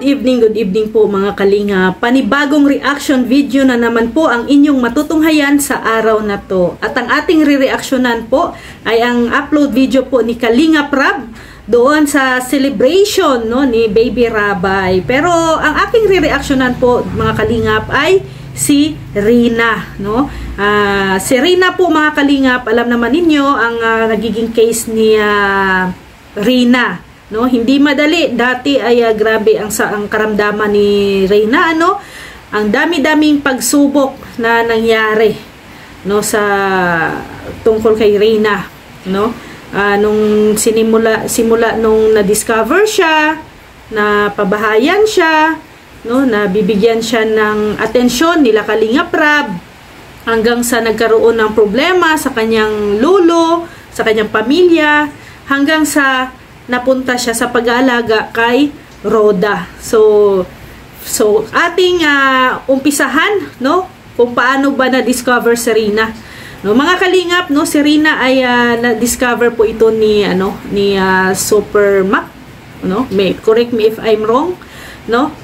good evening po mga kalinga. Panibagong reaction video na naman po ang inyong matutunghayan sa araw na to. At ang ating re-reactionan po ay ang upload video po ni Kalinga Prab doon sa celebration no, ni Baby Rabay. Pero ang aking re-reactionan po mga kalingap ay si Rina. No? Si Rina po mga kalingap, alam naman ninyo ang nagiging case ni Rina. No, hindi madali. Dati ay grabe ang karamdaman ni Rina, ano? Ang dami-daming pagsubok na nangyari no sa tungkol kay Rina, no? Nung simula nung na-discover siya, na pabahayan siya, no, na bibigyan siya ng atensyon nila Kalinga Prab, hanggang sa nagkaroon ng problema sa kanyang lolo, sa kanyang pamilya, hanggang sa napunta siya sa pag-aalaga kay Roda. So ating umpisahan no kung paano ba na-discover si Rina. No, mga kalingap, no, si Rina ay na-discover po ito ni Super Mac, no? Correct me if I'm wrong, no?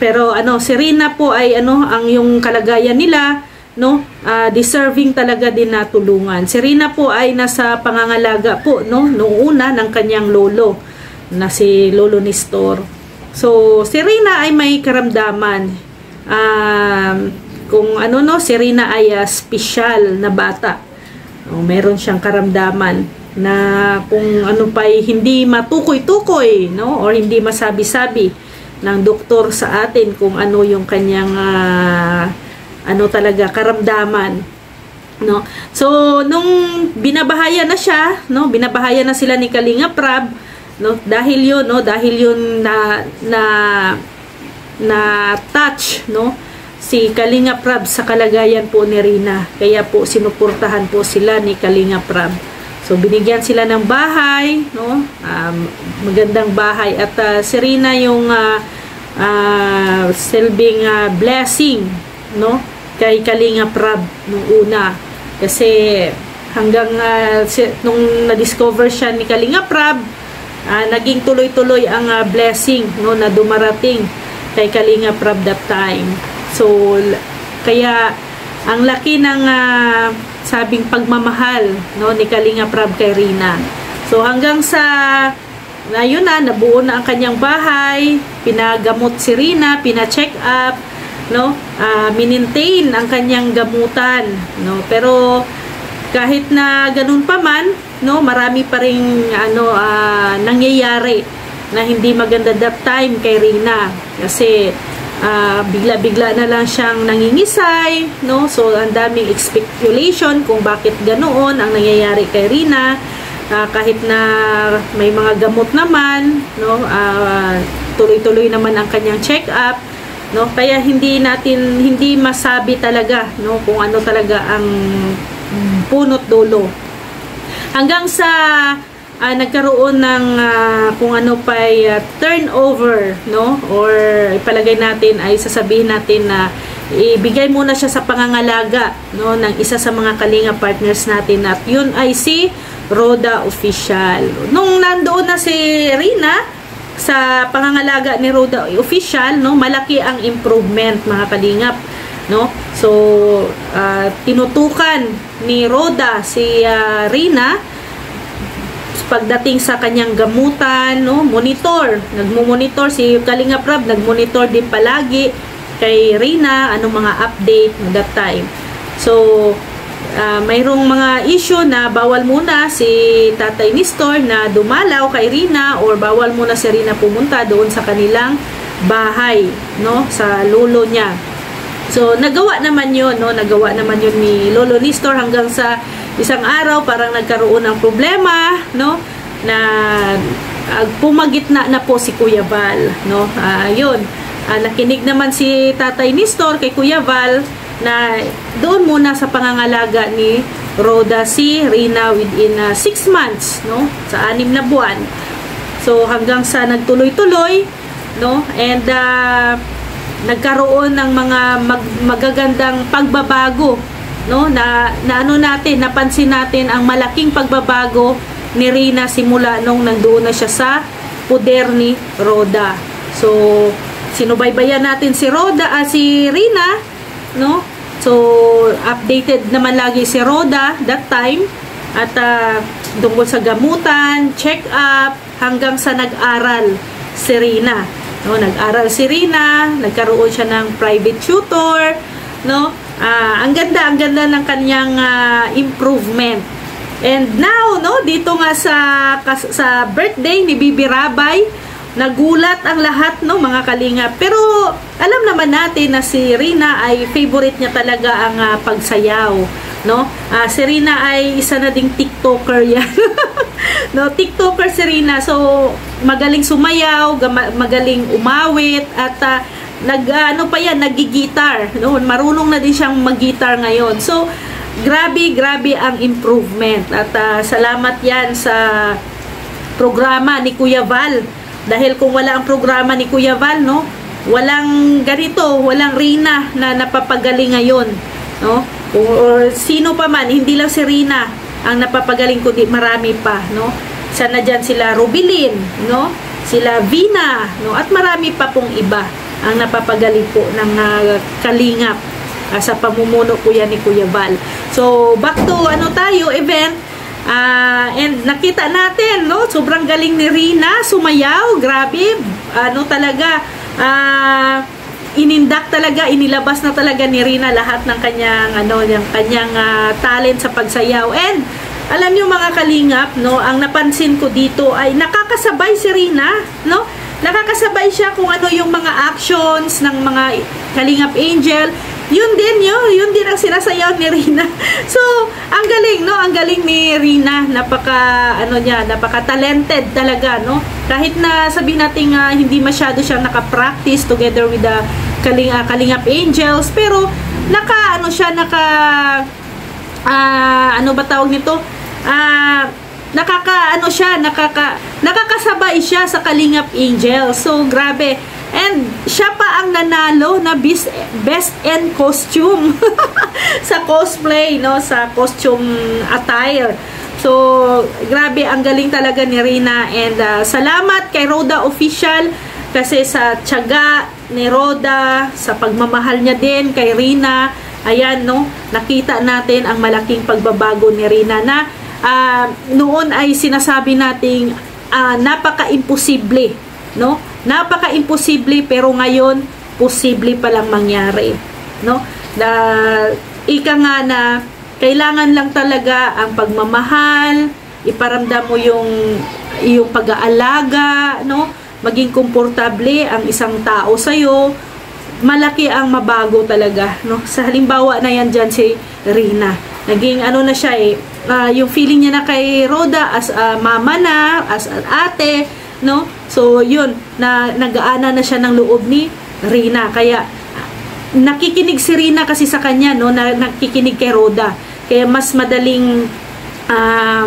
Pero si Rina po ay ang yung kalagayan nila, no, deserving talaga din na tulungan. Si Rina po ay nasa pangangalaga po no noong una ng kanyang lolo na si Lolo Nestor. So si Rina ay may karamdaman. Kung si Rina ay special na bata. Meron siyang karamdaman na kung pa hindi matukoy-tukoy, no, or hindi masabi-sabi ng doktor sa atin kung ano yung kanyang talaga karamdaman, no. So nung binabahayan na siya, no, binabahayan na sila ni Kalinga Prab, no, dahil yun na touch, no, si Kalinga Prab sa kalagayan po ni Rina, kaya po sinuportahan po sila ni Kalinga Prab. So binigyan sila ng bahay, no, magandang bahay, at si Rina yung silbing blessing, no, kay Kalinga Prab nung una. Kasi hanggang nung na-discover siya ni Kalinga Prab, naging tuloy-tuloy ang blessing no na dumarating kay Kalinga Prab that time. So kaya ang laki ng sabing pagmamahal no ni Kalinga Prab kay Rina. So hanggang sa nabuo na ang kanyang bahay, pinagamot si Rina, pina-check up, no, minintain ang kanyang gamutan, no. Pero kahit na ganun pa man, no, marami pa ring nangyayari na hindi maganda that time kay Rina, kasi bigla-bigla na lang siyang nangingisay, no. So ang daming speculation kung bakit ganoon ang nangyayari kay Rina, kahit na may mga gamot naman, no, tuloy-tuloy naman ang kanyang check up, no. Kaya hindi masabi talaga no kung ano talaga ang punot dulo, hanggang sa nagkaroon ng kung ano pa turnover, no, or ipalagay natin ay sasabihin natin na ibigay muna siya sa pangangalaga no ng isa sa mga Kalinga partners natin, at yun ay si Roda Official. Nung nandoon na si Rina sa pangangalaga ni Roda Official, no, malaki ang improvement mga kalingap, no. So tinutukan ni Roda si Rina pagdating sa kanyang gamutan, no, nagmo-monitor si Kalinga Prab, nagmonitor din palagi kay Rina anong mga update that time. So mayroong mga issue na bawal muna si Tatay Nestor na dumalaw kay Rina, or bawal muna si Rina pumunta doon sa kanilang bahay, no, sa lolo niya. So nagawa naman yun ni Lolo Nestor, hanggang sa isang araw parang nagkaroon ng problema, no, na pumagitna na po si Kuya Val, no. Nakinig naman si Tatay Nestor kay Kuya Val na doon muna sa pangangalaga ni Roda si Rina within 6 months, no, sa 6 na buwan. So hanggang sa nagtuloy-tuloy, no, and nagkaroon ng mga magagandang pagbabago, no, napansin natin ang malaking pagbabago ni Rina simula nung nandoon na siya sa puder ni Roda. So, sinubaybayan natin si Rina, no? So, updated naman lagi si Roda that time. At tungkol sa gamutan, check-up, hanggang sa nag-aral si Rina. No, nag-aral si Rina, nagkaroon siya ng private tutor, no? Ang ganda ng kanyang improvement. And now, no, dito nga sa birthday ni Bibi Rabay, nagulat ang lahat, no, mga kalingap. Pero alam naman natin na si Rina ay favorite niya talaga ang pagsayaw, no? Si Rina ay isa na ding TikToker yan. No, TikToker si Rina. So, magaling sumayaw, magaling umawit, at naggi-guitar, no? Marunong na din siyang mag-guitar ngayon. So, grabe ang improvement. At salamat yan sa programa ni Kuya Val. Dahil kung wala ang programa ni Kuya Val, no, walang ganito, walang Rina na napapagaling ngayon, no? Or sino pa man, hindi lang si Rina ang napapagaling, kundi marami pa, no? Sana dyan sila Rubilin, no? Sila Vina, no? At marami pa pong iba ang napapagaling po ng kalingap sa pamumuno po yan ni Kuya Val. So, back to event. And nakita natin, no? Sobrang galing ni Rina sumayaw, grabe. Talaga, inindak talaga, inilabas na talaga ni Rina lahat ng kanyang talent sa pagsayaw. And alam niyo mga kalingap, no, ang napansin ko dito ay nakakasabay si Rina, no? Nakakasabay siya kung ano yung mga actions ng mga Kalingap Angel. Yun din ang sinasayaw ni Rina. So, ang galing, no? Ang galing ni Rina. Napaka-talented talaga, no? Kahit na sabihin natin hindi masyado siyang naka-practice together with the Kalingap Angels, pero nakakasabay siya sa Kalingap Angels. So, grabe. And siya pa ang nanalo na best in costume sa cosplay, no, sa costume attire. So, grabe, ang galing talaga ni Rina. And salamat kay Roda Official kasi sa tiyaga ni Roda, sa pagmamahal niya din kay Rina. Ayan, no, nakita natin ang malaking pagbabago ni Rina na noon ay sinasabi nating napaka-imposible, no? Napaka-imposible, pero ngayon posible palang mangyari, no? Ika nga na kailangan lang talaga ang pagmamahal, iparamdam mo yung pag-aalaga, no? Maging komportable ang isang tao sa'yo, malaki ang mabago talaga, no? Sa halimbawa na yan dyan si Rina, naging na siya yung feeling niya na kay Roda as mama na, as ate, no? So, yun, nag-aana na siya ng loob ni Rina. Kaya, nakikinig si Rina kasi sa kanya, no? Nakikinig kay Roda. Kaya, mas madaling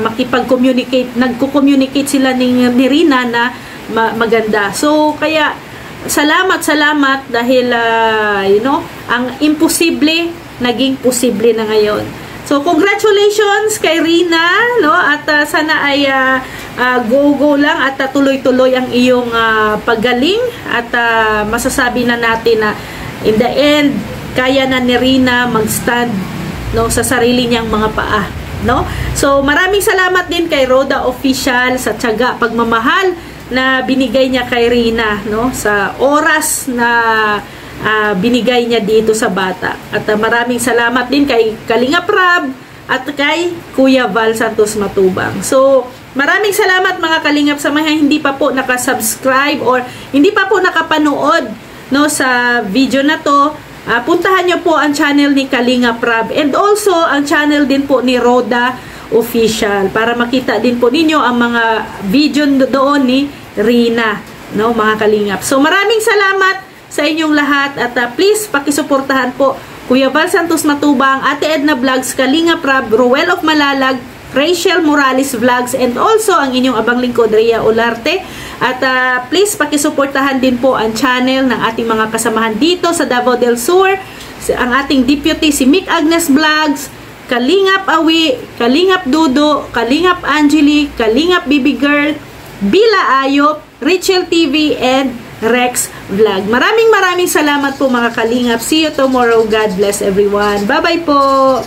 makipag-communicate. Nagko-communicate sila ni Rina na maganda. So, kaya, salamat dahil, ang imposible, naging posible na ngayon. So, congratulations kay Rina, no? At sana ay go lang at tuloy-tuloy ang iyong paggaling at masasabi na natin na in the end, kaya na ni Rina mag-stand, no, sa sarili niyang mga paa, no? So, maraming salamat din kay Roda Official sa tiyaga, pagmamahal na binigay niya kay Rina, no? Sa oras na binigay niya dito sa bata. At maraming salamat din kay Kalingap Rab at kay Kuya Val Santos Matubang. So, maraming salamat mga Kalingap sa mga hindi pa po nakasubscribe or hindi pa po nakapanood, no, sa video na to. Puntahan nyo po ang channel ni Kalingap Rab and also ang channel din po ni Roda Official para makita din po ninyo ang mga video doon ni Rina, no, mga Kalingap. So, maraming salamat sa inyong lahat at please pakisuportahan po Kuya Val Santos Matubang, Ate Edna Vlogs, Kalingap Rab, Ruel of Malalag, Rachel Morales Vlogs, and also ang inyong abang lingkod Rhea Olarte. At please pakisuportahan din po ang channel ng ating mga kasamahan dito sa Davao del Sur, ang ating deputy si Mick Agnes Vlogs, Kalingap Awi, Kalingap Dudo, Kalingap Angeli, Kalingap Baby Girl, Bila Ayop, Rachel TV, and Rex Vlog. Maraming salamat po mga kalingap. See you tomorrow. God bless everyone. Bye-bye po!